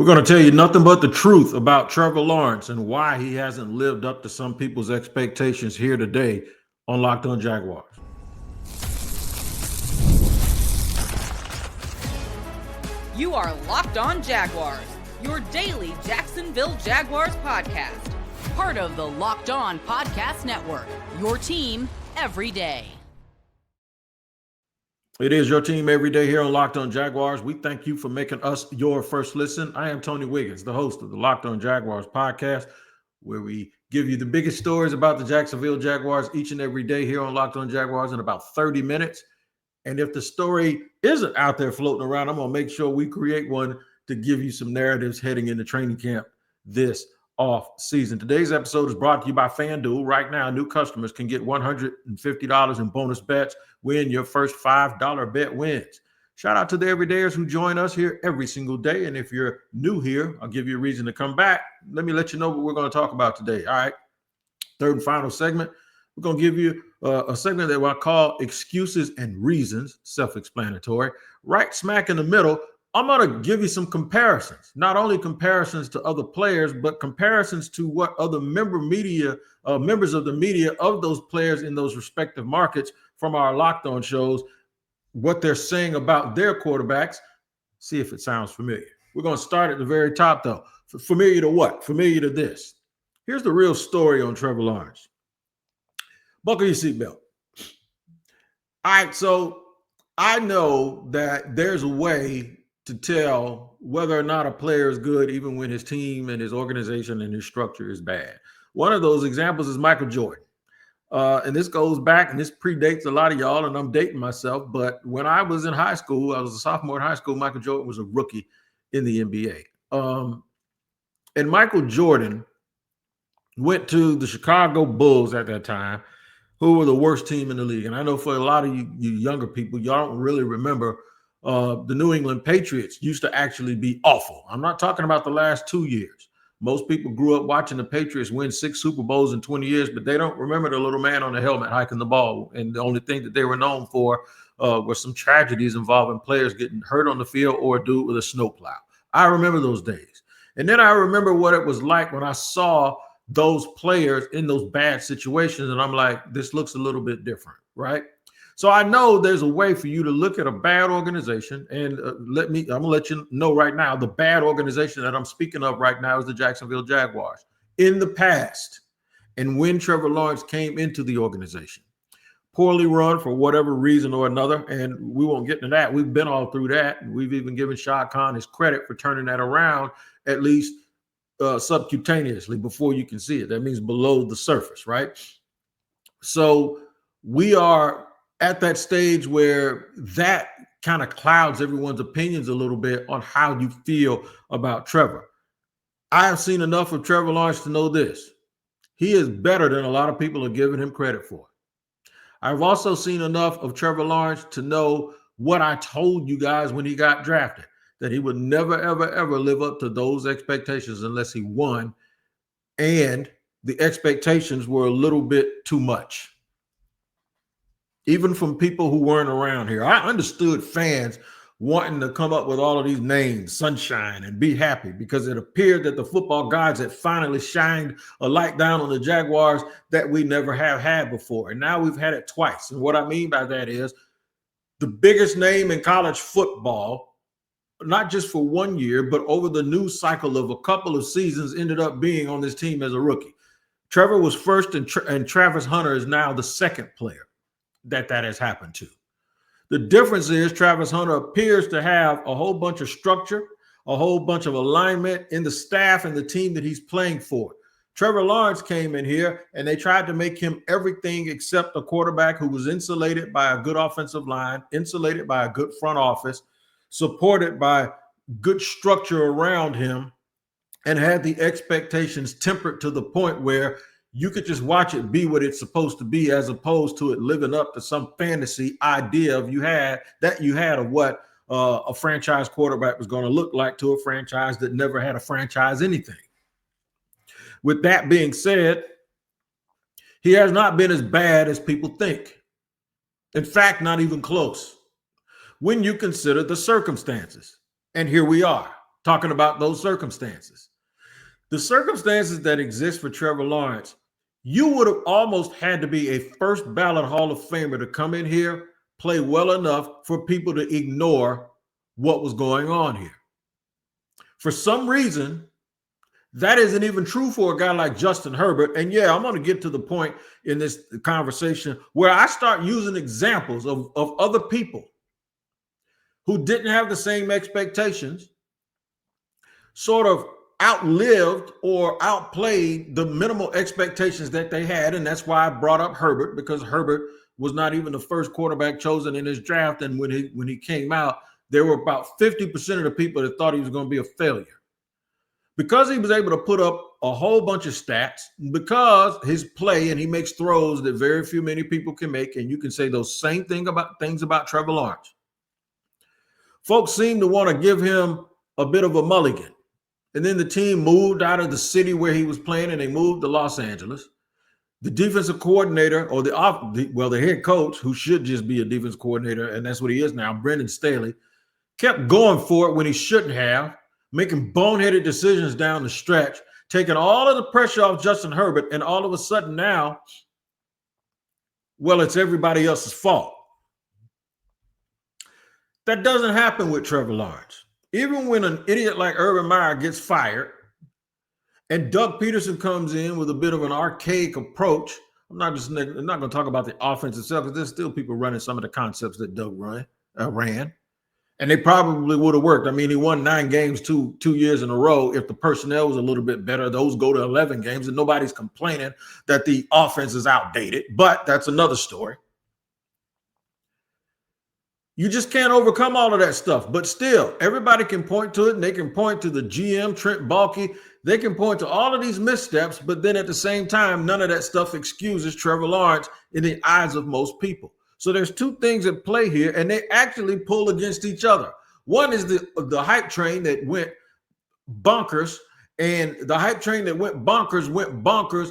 We're going to tell you nothing but the truth about Trevor Lawrence and why he hasn't lived up to some people's expectations here today on Locked On Jaguars. You are Locked On Jaguars, your daily Jacksonville Jaguars podcast. Part of the Locked On Podcast Network, your team every day. It is your team every day here on Locked On Jaguars. We thank you for making us your first listen. I am Tony Wiggins, the host of the Locked On Jaguars podcast, where we give you the biggest stories about the Jacksonville Jaguars each and every day here on Locked On Jaguars in about 30 minutes. And if the story isn't out there floating around, I'm going to make sure we create one to give you some narratives heading into training camp this off season. Today's episode is brought to you by FanDuel. Right now, new customers can get $150 in bonus bets when your first $5 bet wins. Shout out to the everydayers who join us here every single day. And if you're new here, I'll give you a reason to come back. Let me let you know what we're going to talk about today. All right. Third and final segment. We're going to give you a segment that I call Excuses and Reasons, self-explanatory. Right smack in the middle, I'm going to give you some comparisons, not only comparisons to other players, but comparisons to what other members of the media of those players in those respective markets from our Locked On shows, what they're saying about their quarterbacks. See if it sounds familiar. We're going to start at the very top, though. Familiar to what? Familiar to this. Here's the real story on Trevor Lawrence. Buckle your seatbelt. All right, so I know that there's a way to tell whether or not a player is good, even when his team and his organization and his structure is bad. One of those examples is Michael Jordan. And this goes back, and this predates a lot of y'all, and I'm dating myself. But when I was in high school, I was a sophomore in high school, Michael Jordan was a rookie in the NBA. And Michael Jordan went to the Chicago Bulls at that time, who were the worst team in the league. And I know for a lot of you younger people, y'all don't really remember the New England Patriots used to actually be awful. I'm not talking about the last 2 years. Most people grew up watching the Patriots win 6 Super Bowls in 20 years, but they don't remember the little man on the helmet hiking the ball. And the only thing that they were known for were some tragedies involving players getting hurt on the field or a dude with a snowplow. I remember those days. And then I remember what it was like when I saw those players in those bad situations. And I'm like, this looks a little bit different, right? So I know there's a way for you to look at a bad organization, and I'm going to let you know right now, the bad organization that I'm speaking of right now is the Jacksonville Jaguars. In the past, and when Trevor Lawrence came into the organization, poorly run for whatever reason or another, and we won't get into that. We've been all through that, and we've even given Shad Khan his credit for turning that around, at least subcutaneously, before you can see it. That means below the surface, right? So we are at that stage where that kind of clouds everyone's opinions a little bit on how you feel about Trevor. I have seen enough of Trevor Lawrence to know this. He is better than a lot of people are giving him credit for. I've also seen enough of Trevor Lawrence to know what I told you guys when he got drafted, that he would never, ever, ever live up to those expectations unless he won. And the expectations were a little bit too much. Even from people who weren't around here. I understood fans wanting to come up with all of these names, sunshine, and be happy, because it appeared that the football gods had finally shined a light down on the Jaguars that we never have had before. And now we've had it twice. And what I mean by that is the biggest name in college football, not just for 1 year, but over the news cycle of a couple of seasons, ended up being on this team as a rookie. Trevor was first, and Travis Hunter is now the second player that has happened to. The difference is Travis Hunter appears to have a whole bunch of structure, a whole bunch of alignment in the staff and the team that he's playing for. Trevor Lawrence came in here and they tried to make him everything except a quarterback who was insulated by a good offensive line, insulated by a good front office, supported by good structure around him, and had the expectations tempered to the point where you could just watch it be what it's supposed to be, as opposed to it living up to some fantasy idea of you had of what a franchise quarterback was going to look like to a franchise that never had a franchise anything. With that being said, he has not been as bad as people think. In fact, not even close. When you consider the circumstances, and here we are. talking about those circumstances. The circumstances that exist for Trevor Lawrence, you would have almost had to be a first ballot Hall of Famer to come in here, play well enough for people to ignore what was going on here. For some reason, that isn't even true for a guy like Justin Herbert. And yeah, I'm going to get to the point in this conversation where I start using examples of other people who didn't have the same expectations, sort of outlived or outplayed the minimal expectations that they had. And that's why I brought up Herbert, because Herbert was not even the first quarterback chosen in his draft. And when he came out, there were about 50% of the people that thought he was going to be a failure. Because he was able to put up a whole bunch of stats, because his play, and he makes throws that very many people can make, and you can say those same things about Trevor Lawrence. Folks seem to want to give him a bit of a mulligan. And then the team moved out of the city where he was playing, and they moved to Los Angeles. The defensive coordinator, or the head coach, who should just be a defense coordinator, and that's what he is now, Brendan Staley, kept going for it when he shouldn't have, making boneheaded decisions down the stretch, taking all of the pressure off Justin Herbert, and all of a sudden now, well, it's everybody else's fault. That doesn't happen with Trevor Lawrence. Even when an idiot like Urban Meyer gets fired and Doug Peterson comes in with a bit of an archaic approach, I'm not going to talk about the offense itself, because there's still people running some of the concepts that Doug ran. And they probably would have worked. I mean, he won 9 games 2 years in a row. If the personnel was a little bit better, those go to 11 games, and nobody's complaining that the offense is outdated. But that's another story. You just can't overcome all of that stuff. But still, everybody can point to it, and they can point to the GM, Trent Baalke. They can point to all of these missteps, but then at the same time, none of that stuff excuses Trevor Lawrence in the eyes of most people. So there's 2 things at play here, and they actually pull against each other. One is the hype train that went bonkers, and the hype train that went bonkers,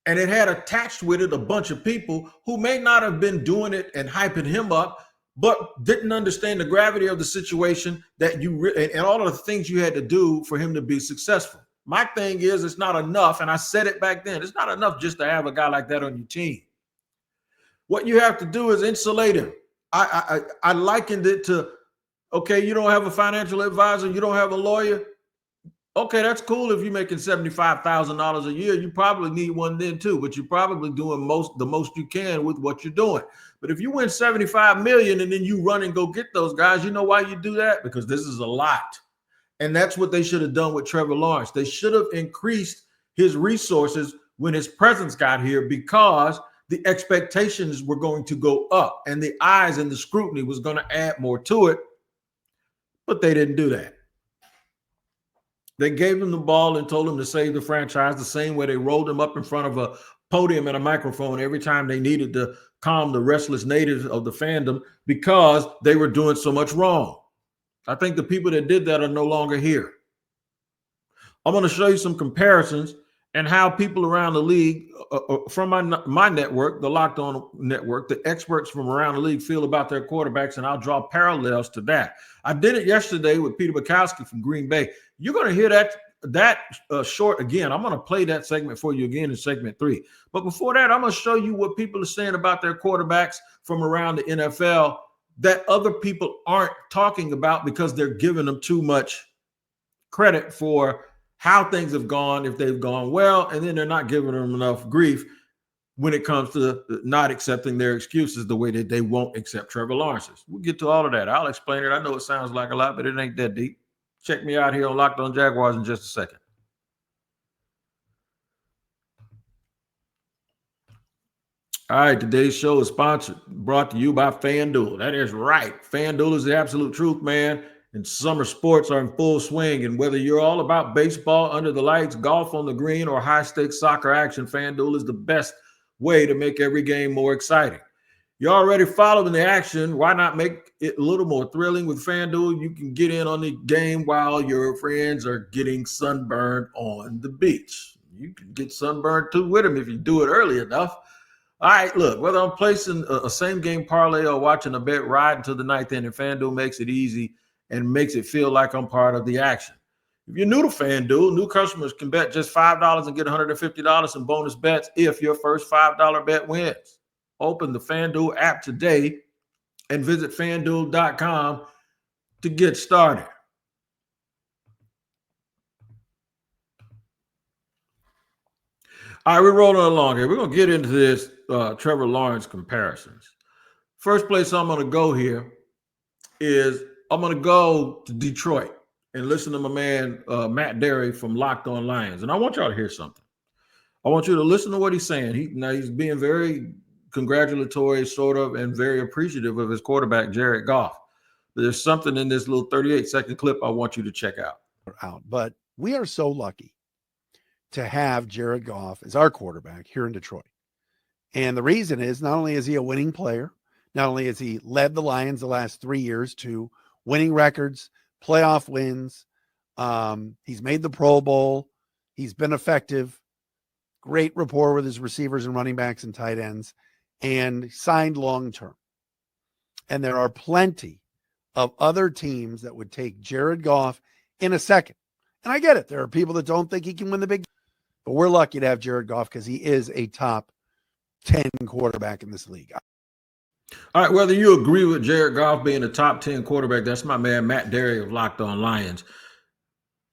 and it had attached with it a bunch of people who may not have been doing it and hyping him up, but didn't understand the gravity of the situation that and all of the things you had to do for him to be successful. My thing is, it's not enough, and I said it back then, it's not enough just to have a guy like that on your team. What you have to do is insulate him. I likened it to, okay, you don't have a financial advisor, you don't have a lawyer. Okay, that's cool if you're making $75,000 a year. You probably need one then too, but you're probably doing the most you can with what you're doing. But if you win $75 million and then you run and go get those guys, you know why you do that? Because this is a lot. And that's what they should have done with Trevor Lawrence. They should have increased his resources when his presence got here, because the expectations were going to go up and the eyes and the scrutiny was going to add more to it. But they didn't do that. They gave him the ball and told him to save the franchise the same way they rolled him up in front of a podium and a microphone every time they needed to calm the restless natives of the fandom, because they were doing so much wrong. I think the people that did that are no longer here. I'm going to show you some comparisons and how people around the league, from my network, the Locked On Network, the experts from around the league feel about their quarterbacks, and I'll draw parallels to that. I did it yesterday with Peter Bukowski from Green Bay. You're going to hear that short again. I'm going to play that segment for you again in segment 3. But before that, I'm going to show you what people are saying about their quarterbacks from around the NFL that other people aren't talking about, because they're giving them too much credit for how things have gone, if they've gone well, and then they're not giving them enough grief when it comes to not accepting their excuses the way that they won't accept Trevor Lawrence's. We'll get to all of that. I'll explain it. I know it sounds like a lot, but it ain't that deep. Check me out here on Locked On Jaguars in just a second. All right, today's show is brought to you by FanDuel. That is right. FanDuel is the absolute truth, man. And summer sports are in full swing. And whether you're all about baseball under the lights, golf on the green, or high-stakes soccer action, FanDuel is the best way to make every game more exciting. You're already following the action. Why not make it a little more thrilling with FanDuel? You can get in on the game while your friends are getting sunburned on the beach. You can get sunburned too with them if you do it early enough. All right, look, whether I'm placing a same-game parlay or watching a bet ride until the ninth inning, FanDuel makes it easy and makes it feel like I'm part of the action. If you're new to FanDuel, new customers can bet just $5 and get $150 in bonus bets if your first $5 bet wins. Open the FanDuel app today and visit FanDuel.com to get started. All right, we're rolling along here. We're going to get into this Trevor Lawrence comparisons. First place I'm going to go here is I'm going to go to Detroit and listen to my man Matt Derry from Locked On Lions. And I want y'all to hear something. I want you to listen to what he's saying. He's being very congratulatory, sort of, and very appreciative of his quarterback, Jared Goff. But there's something in this little 38-second clip I want you to check out. But we are so lucky to have Jared Goff as our quarterback here in Detroit. And the reason is not only is he a winning player, not only has he led the Lions the last 3 years to winning records, playoff wins, he's made the Pro Bowl, he's been effective, great rapport with his receivers and running backs and tight ends, and signed long-term. And there are plenty of other teams that would take Jared Goff in a second. And I get it. There are people that don't think he can win the big, but we're lucky to have Jared Goff because he is a top 10 quarterback in this league. All right, whether you agree with Jared Goff being a top 10 quarterback, that's my man Matt Derry of Locked On Lions.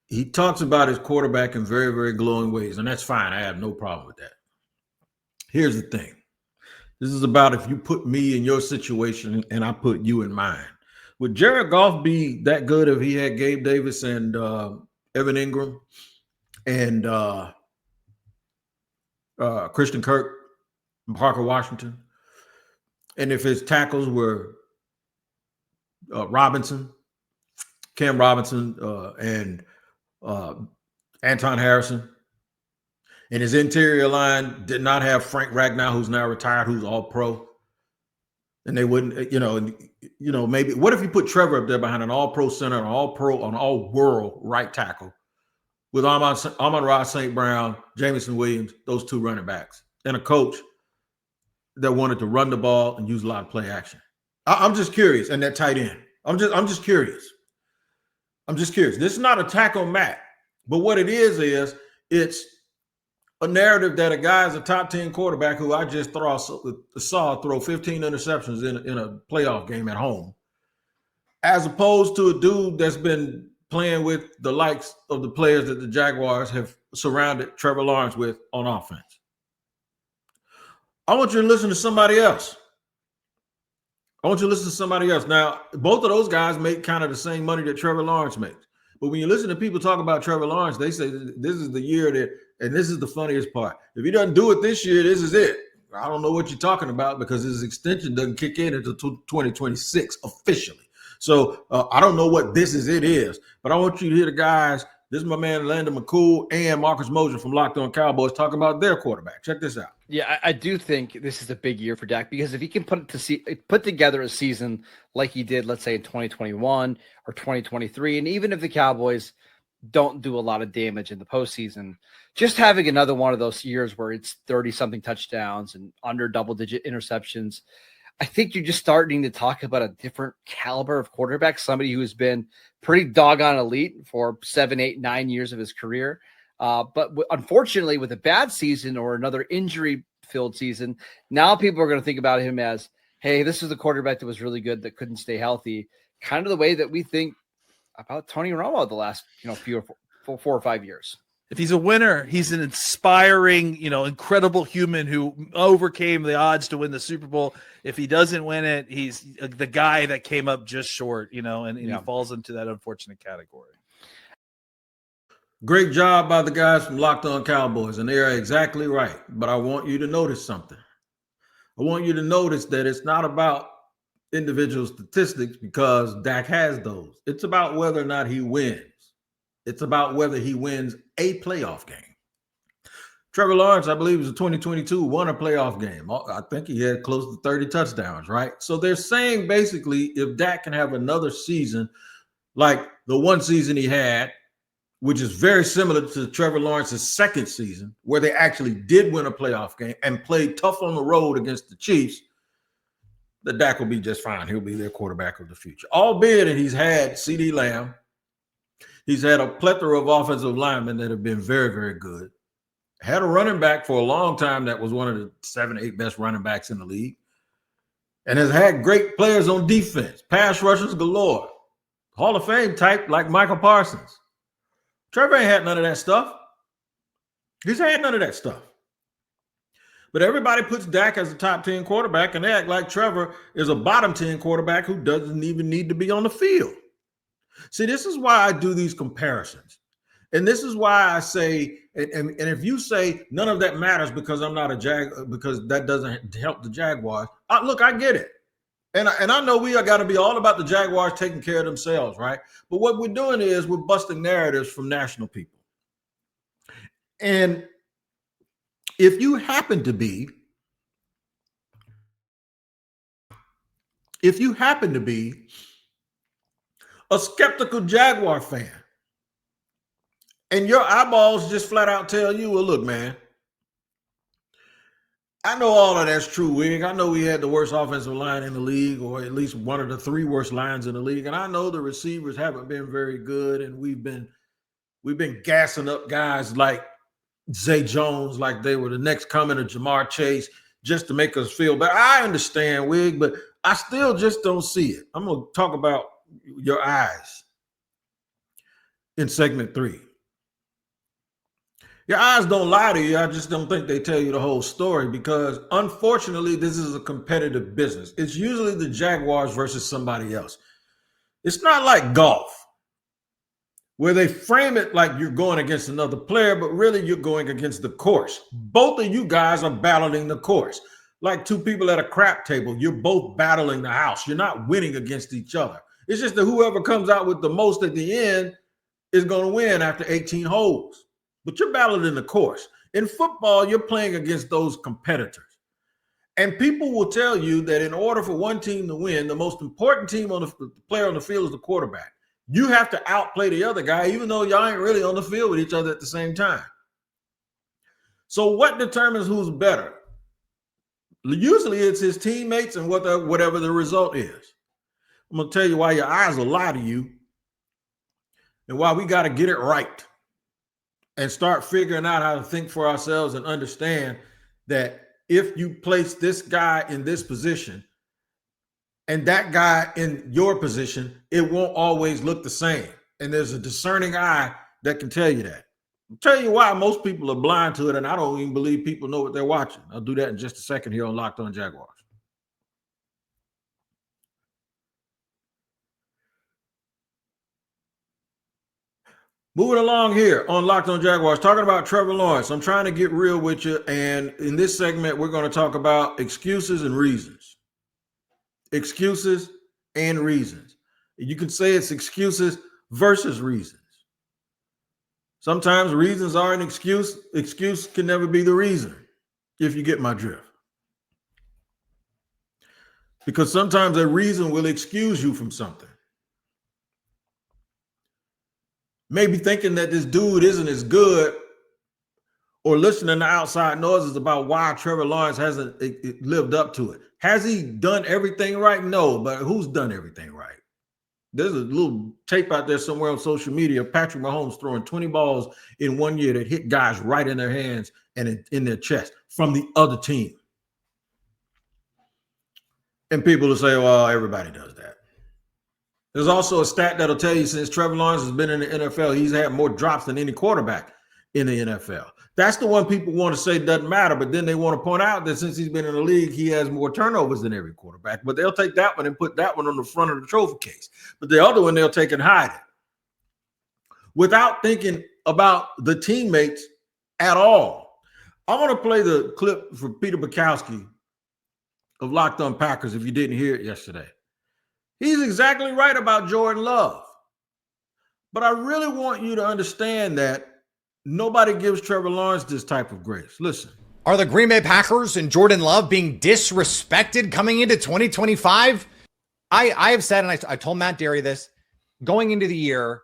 He talks about his quarterback in very, very glowing ways, and that's fine. I have no problem with that. Here's the thing. This is about if you put me in your situation and I put you in mine. Would Jared Goff be that good if he had Gabe Davis and Evan Ingram and Christian Kirk and Parker Washington? And if his tackles were Robinson, Cam Robinson, and Anton Harrison, and his interior line did not have Frank Ragnow, who's now retired, who's all pro, and they wouldn't, maybe what if you put Trevor up there behind an all pro center, an all pro, an all world right tackle with Amon-Ra St. Brown, Jameson Williams, those two running backs, and a coach that wanted to run the ball and use a lot of play action. I'm just curious, and that tight end. I'm just curious. This is not a attack on Matt, but what it is it's a narrative that a guy is a top 10 quarterback who I just saw throw 15 interceptions in a playoff game at home, as opposed to a dude that's been playing with the likes of the players that the Jaguars have surrounded Trevor Lawrence with on offense. I want you to listen to somebody else. Now, both of those guys make kind of the same money that Trevor Lawrence makes. But when you listen to people talk about Trevor Lawrence, they say this is the year that, and this is the funniest part. If he doesn't do it this year, this is it. I don't know what you're talking about because his extension doesn't kick in until 2026 officially. So I don't know what this is it is. But I want you to hear the guys. This is my man Landon McCool and Marcus Mosier from Locked On Cowboys talking about their quarterback. Check this out. Yeah, I do think this is a big year for Dak because if he can put together a season like he did, let's say in 2021 or 2023, and even if the Cowboys don't do a lot of damage in the postseason, just having another one of those years where it's 30-something touchdowns and under double-digit interceptions, I think you're just starting to talk about a different caliber of quarterback, somebody who has been pretty doggone elite for 7, 8, 9 years of his career. But unfortunately, with a bad season or another injury-filled season, now people are going to think about him as, hey, this is a quarterback that was really good that couldn't stay healthy, kind of the way that we think about Tony Romo the last 4 or 5 years. If he's a winner, he's an inspiring, incredible human who overcame the odds to win the Super Bowl. If he doesn't win it, he's the guy that came up just short, and he falls into that unfortunate category. Great job by the guys from Locked On Cowboys, and they are exactly right. But I want you to notice something. I want you to notice that it's not about individual statistics because Dak has those. It's about whether or not he wins. It's about whether he wins a playoff game. Trevor Lawrence, I believe, was in 2022, won a playoff game. I think he had close to 30 touchdowns, right? So they're saying basically if Dak can have another season like the one season he had, which is very similar to Trevor Lawrence's second season, where they actually did win a playoff game and played tough on the road against the Chiefs, that Dak will be just fine. He'll be their quarterback of the future. Albeit that he's had CeeDee Lamb, He's had a plethora of offensive linemen that have been very, very good. Had a running back for a long time that was one of the 7, 8 best running backs in the league. And has had great players on defense, pass rushers galore, Hall of Fame type like Michael Parsons. Trevor ain't had none of that stuff. He's had none of that stuff. But everybody puts Dak as a top 10 quarterback, and they act like Trevor is a bottom 10 quarterback who doesn't even need to be on the field. See, this is why I do these comparisons. And this is why I say, and if you say none of that matters because I'm not a because that doesn't help the Jaguars, look, I get it. And I know we are got to be all about the Jaguars taking care of themselves, right? But what we're doing is we're busting narratives from national people. And if you happen to be a skeptical Jaguar fan, and your eyeballs just flat out tell you, well, look, man, I know all of that's true, Wig. I know we had the worst offensive line in the league, or at least one of the 3 worst lines in the league. And I know the receivers haven't been very good, and we've been gassing up guys like Zay Jones like they were the next coming of Jamar Chase just to make us feel better. I understand, Wig, but I still just don't see it. I'm going to talk about your eyes in segment 3. Your eyes don't lie to you. I just don't think they tell you the whole story because, unfortunately, this is a competitive business. It's usually the Jaguars versus somebody else. It's not like golf, where they frame it like you're going against another player, but really you're going against the course. Both of you guys are battling the course. Like 2 people at a crap table, you're both battling the house. You're not winning against each other. It's just that whoever comes out with the most at the end is going to win after 18 holes. But you're battling the course. In football, you're playing against those competitors. And people will tell you that in order for one team to win, the most important team on the player on the field is the quarterback. You have to outplay the other guy, even though y'all ain't really on the field with each other at the same time. So what determines who's better? Usually it's his teammates and whatever the result is. I'm going to tell you why your eyes will lie to you and why we got to get it right and start figuring out how to think for ourselves and understand that if you place this guy in this position, and that guy in your position, it won't always look the same. And there's a discerning eye that can tell you that. I'll tell you why most people are blind to it, and I don't even believe people know what they're watching. I'll do that in just a second here on Locked On Jaguars. Moving along here on Locked On Jaguars, talking about Trevor Lawrence. I'm trying to get real with you, and in this segment, we're going to talk about excuses and reasons. Excuses and reasons. You can say it's excuses versus reasons. Sometimes reasons are an excuse. Excuse can never be the reason, if you get my drift. Because sometimes a reason will excuse you from something. Maybe thinking that this dude isn't as good, or listening to outside noises about why Trevor Lawrence hasn't lived up to it. Has he done everything right? No, but who's done everything right? There's a little tape out there somewhere on social media of Patrick Mahomes throwing 20 balls in 1 year that hit guys right in their hands and in their chest from the other team. And people will say, well, everybody does that. There's also a stat that'll tell you since Trevor Lawrence has been in the NFL, he's had more drops than any quarterback in the NFL. That's the one people want to say doesn't matter, but then they want to point out that since he's been in the league, he has more turnovers than every quarterback. But they'll take that one and put that one on the front of the trophy case. But the other one, they'll take and hide it without thinking about the teammates at all. I want to play the clip for Peter Bukowski of Locked On Packers if you didn't hear it yesterday. He's exactly right about Jordan Love. But I really want you to understand that nobody gives Trevor Lawrence this type of grace. Listen. Are the Green Bay Packers and Jordan Love being disrespected coming into 2025? I have said, and I told Matt Derry this, going into the year,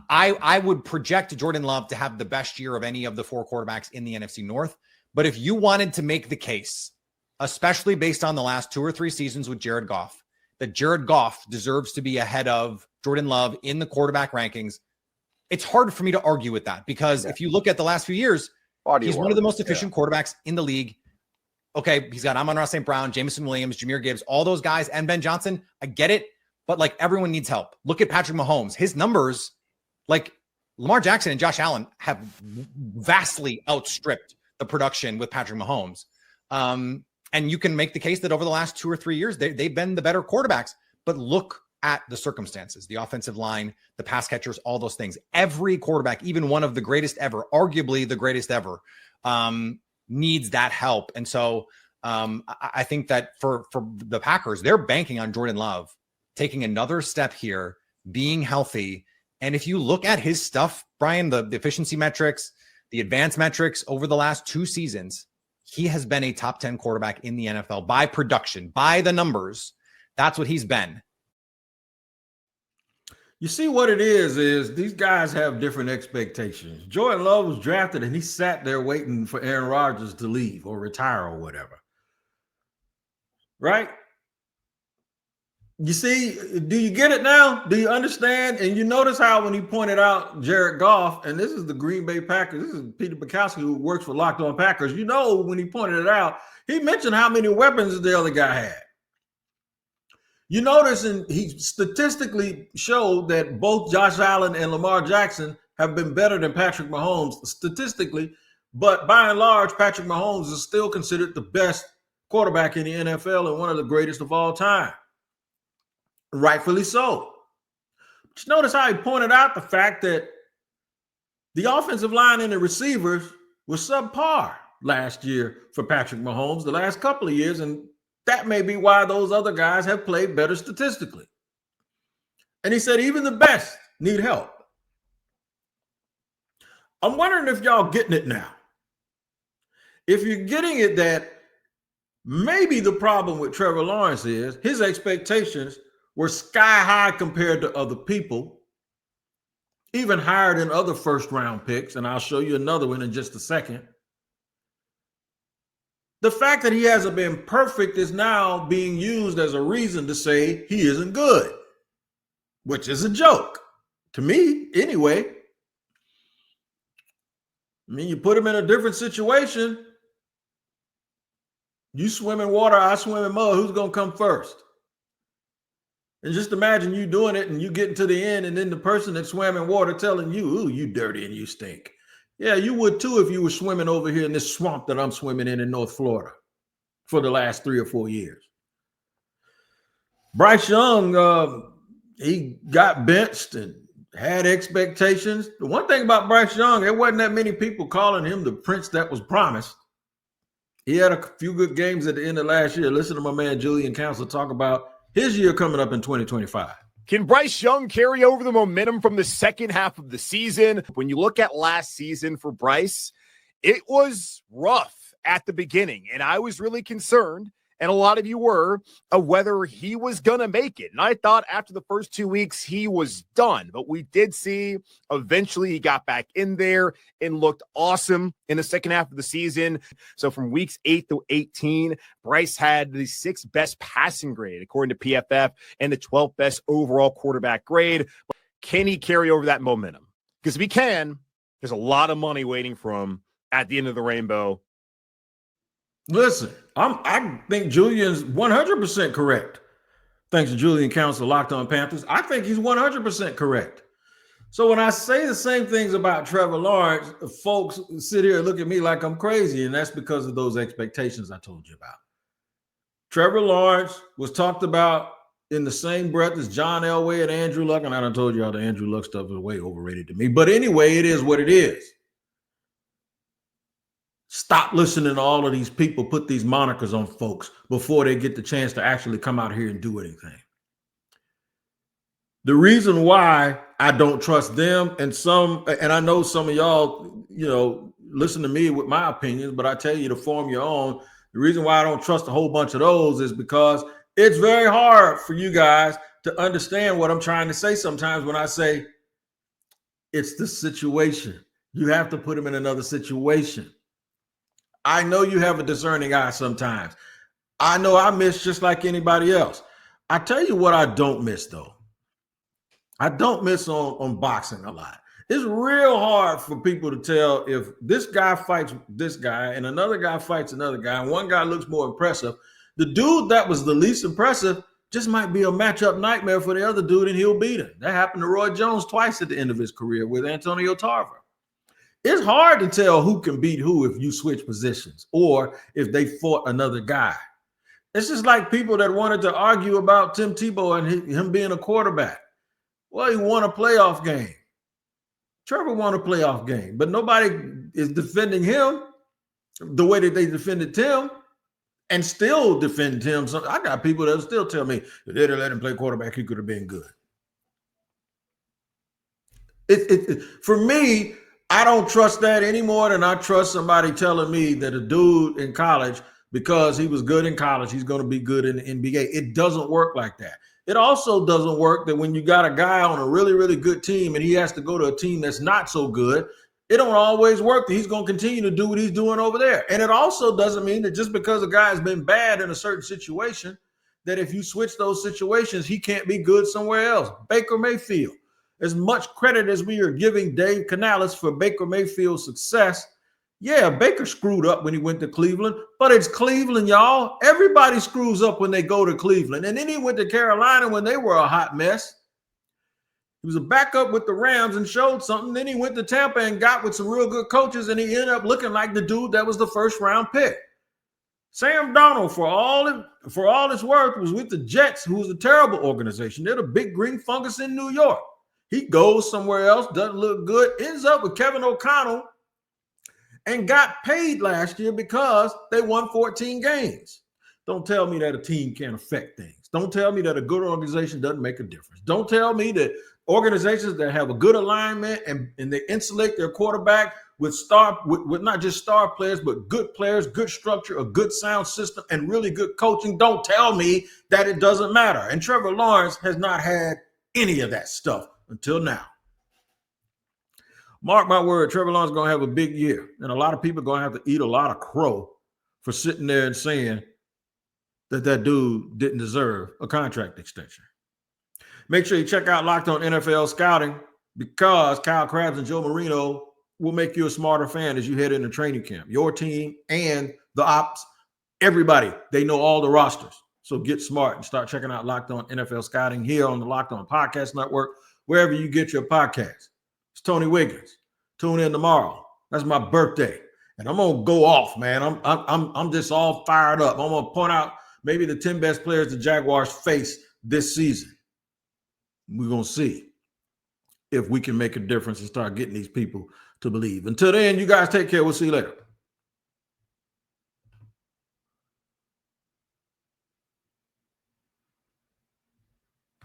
I would project Jordan Love to have the best year of any of the 4 quarterbacks in the NFC North. But if you wanted to make the case, especially based on the last 2 or 3 seasons with Jared Goff, that Jared Goff deserves to be ahead of Jordan Love in the quarterback rankings, it's hard for me to argue with that because if you look at the last few years, he's one of the most efficient quarterbacks in the league. Okay, he's got Amon-Ra St. Brown, Jameson Williams, Jahmyr Gibbs, all those guys, and Ben Johnson. I get it, but like everyone needs help. Look at Patrick Mahomes. His numbers, like Lamar Jackson and Josh Allen, have vastly outstripped the production with Patrick Mahomes. And you can make the case that over the last 2 or 3 years, they've been the better quarterbacks. But look at the circumstances, the offensive line, the pass catchers, all those things. Every quarterback, even one of the greatest ever, arguably the greatest ever, needs that help. And so I think that for the Packers, they're banking on Jordan Love taking another step here, being healthy. And if you look at his stuff, Brian, the efficiency metrics, the advanced metrics over the last 2 seasons, he has been a top 10 quarterback in the NFL by production, by the numbers. That's what he's been. You see what it is these guys have different expectations. Jordan Love was drafted and he sat there waiting for Aaron Rodgers to leave or retire or whatever. Right? You see, do you get it now? Do you understand? And you notice how when he pointed out Jared Goff, and this is the Green Bay Packers, this is Peter Bukowski who works for Locked On Packers. You know, when he pointed it out, he mentioned how many weapons the other guy had. You notice, and he statistically showed that both Josh Allen and Lamar Jackson have been better than Patrick Mahomes statistically, but by and large, Patrick Mahomes is still considered the best quarterback in the NFL and one of the greatest of all time. Rightfully so. But you notice how he pointed out the fact that the offensive line and the receivers were subpar last year for Patrick Mahomes, the last couple of years, and that may be why those other guys have played better statistically. And he said even the best need help. I'm wondering if y'all getting it now. If you're getting it that maybe the problem with Trevor Lawrence is his expectations were sky high compared to other people, even higher than other first-round picks, and I'll show you another one in just a second. The fact that he hasn't been perfect is now being used as a reason to say he isn't good, which is a joke to me anyway. I mean, you put him in a different situation. You swim in water, I swim in mud. Who's going to come first? And just imagine you doing it and you getting to the end and then the person that swam in water telling you, ooh, you dirty and you stink. Yeah, you would too if you were swimming over here in this swamp that I'm swimming in North Florida for the last 3 or 4 years. Bryce Young, he got benched and had expectations. The one thing about Bryce Young, there wasn't that many people calling him the prince that was promised. He had a few good games at the end of last year. Listen to my man Julian Council talk about his year coming up in 2025. Can Bryce Young carry over the momentum from the second half of the season? When you look at last season for Bryce, it was rough at the beginning, and I was really concerned, and a lot of you were, of whether he was going to make it. And I thought after the first 2 weeks, he was done. But we did see eventually he got back in there and looked awesome in the second half of the season. So from weeks 8 to 18, Bryce had the 6th best passing grade, according to PFF, and the 12th best overall quarterback grade. Can he carry over that momentum? Because if he can, there's a lot of money waiting for him at the end of the rainbow. Listen, I think Julian's 100% correct. Thanks to Julian Council, Locked On Panthers. I think he's 100% correct. So when I say the same things about Trevor Lawrence, folks sit here and look at me like I'm crazy, and that's because of those expectations I told you about. Trevor Lawrence was talked about in the same breath as John Elway and Andrew Luck, and I done told you all the Andrew Luck stuff is way overrated to me. But anyway, it is what it is. Stop listening to all of these people put these monikers on folks before they get the chance to actually come out here and do anything. The reason why I don't trust them and I know some of y'all, listen to me with my opinions, but I tell you to form your own. The reason why I don't trust a whole bunch of those is because it's very hard for you guys to understand what I'm trying to say sometimes when I say it's the situation. You have to put them in another situation. I know you have a discerning eye sometimes. I know I miss just like anybody else. I tell you what I don't miss, though. I don't miss on boxing a lot. It's real hard for people to tell if this guy fights this guy and another guy fights another guy, and one guy looks more impressive. The dude that was the least impressive just might be a matchup nightmare for the other dude, and he'll beat him. That happened to Roy Jones twice at the end of his career with Antonio Tarver. It's hard to tell who can beat who if you switch positions or if they fought another guy. It's just like people that wanted to argue about Tim Tebow and him being a quarterback. Well, he won a playoff game. Trevor won a playoff game, but nobody is defending him the way that they defended Tim and still defend Tim. So I got people that still tell me, if they'd have let him play quarterback, he could have been good. For me, I don't trust that any more than I trust somebody telling me that a dude in college, because he was good in college, he's going to be good in the NBA. It doesn't work like that. It also doesn't work that when you got a guy on a really, really good team and he has to go to a team that's not so good, it don't always work that he's going to continue to do what he's doing over there. And it also doesn't mean that just because a guy has been bad in a certain situation, that if you switch those situations, he can't be good somewhere else. Baker Mayfield, as much credit as we are giving Dave Canales for Baker Mayfield's success, yeah, Baker screwed up when he went to Cleveland, but it's Cleveland, y'all. Everybody screws up when they go to Cleveland. And then he went to Carolina when they were a hot mess. He was a backup with the Rams and showed something. Then he went to Tampa and got with some real good coaches, and he ended up looking like the dude that was the first-round pick. Sam Darnold, for all it's worth, was with the Jets, who was a terrible organization. They're the big green fungus in New York. He goes somewhere else, doesn't look good, ends up with Kevin O'Connell, and got paid last year because they won 14 games. Don't tell me that a team can't affect things. Don't tell me that a good organization doesn't make a difference. Don't tell me that organizations that have a good alignment and they insulate their quarterback with not just star players, but good players, good structure, a good sound system, and really good coaching. Don't tell me that it doesn't matter. And Trevor Lawrence has not had any of that stuff until now. Mark my word, Trevor Lawrence is going to have a big year. And a lot of people are going to have to eat a lot of crow for sitting there and saying that dude didn't deserve a contract extension. Make sure you check out Locked On NFL Scouting, because Kyle Krabs and Joe Marino will make you a smarter fan as you head into training camp. Your team and the ops, everybody, they know all the rosters. So get smart and start checking out Locked On NFL Scouting here on the Locked On Podcast Network, wherever you get your podcasts. It's Tony Wiggins. Tune in tomorrow. That's my birthday, and I'm gonna go off, man. I'm just all fired up. I'm gonna point out maybe the 10 best players the Jaguars face this season. We're gonna see if we can make a difference and start getting these people to believe. Until then, you guys take care. We'll see you later.